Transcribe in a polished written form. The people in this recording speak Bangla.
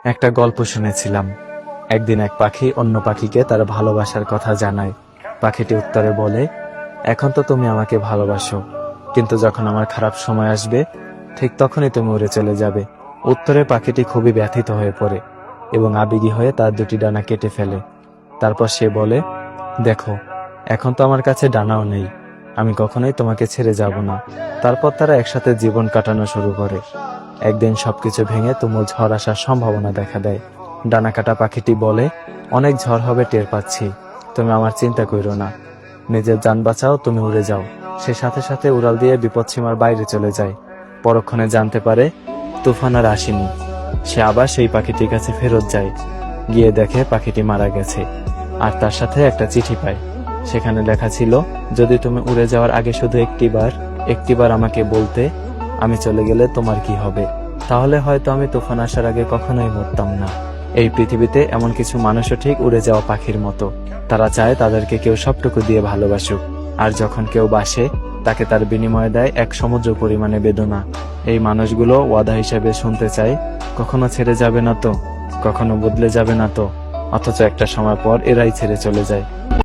একটা গল্প শুনেছিলাম। একদিন এক পাখি অন্য পাখিকে তার ভালোবাসার কথা জানায়। পাখিটি উত্তরে বলে, এখন তো তুমি আমাকে ভালোবাসো, কিন্তু যখন আমার খারাপ সময় আসবে ঠিক তখনই তুমি উড়ে চলে যাবে। উত্তরে পাখিটি খুবই ব্যথিত হয়ে পড়ে এবং আবেগী হয়ে তার দুটি ডানা কেটে ফেলে। তারপর সে বলে, দেখো, এখন তো আমার কাছে ডানাও নেই, আমি কখনোই তোমাকে ছেড়ে যাব না। তারপর তারা একসাথে জীবন কাটানো শুরু করে। একদিন সবকিছু ভেঙে তুমুল ঝড় আসার সম্ভাবনা দেখা দেয়। ডানা কাটা পাখিটি বলে, অনেক ঝড় হবে টের পাচ্ছি, তুমি আমার চিন্তা করো না, নিজের যান বাঁচাও, তুমি উড়ে যাও। সে সাথে সাথে উড়াল দিয়ে বিপদসীমার বাইরে চলে যায়। পরক্ষণে জানতে পারে তুফান আর আসেনি। সে আবার সেই পাখিটির কাছে ফেরত যায়, গিয়ে দেখে পাখিটি মারা গেছে, আর তার সাথে একটা চিঠি পায়। সেখানে লেখা ছিল, যদি তুমি উড়ে যাওয়ার আগে শুধু একটিবার আমাকে বলতে, আমি চলে গেলে তোমার কি হবে, তাহলে হয়তো আমি তুফান আসার আগে কখনোই মরতাম না। এই পৃথিবীতে এমন কিছু মানুষও ঠিক উড়ে যাওয়া পাখির মতো। তারা চায় তাদেরকে কেউ সবটুকু দিয়ে ভালোবাসুক, আর যখন কেউ বাসে তাকে তার বিনিময়ে দেয় এক সমুদ্র পরিমাণে বেদনা। এই মানুষগুলো ওয়াদা হিসেবে শুনতে চায়, কখনো ছেড়ে যাবে না তো, কখনো বদলে যাবে না তো, অথচ একটা সময় পর এরাই ছেড়ে চলে যায়।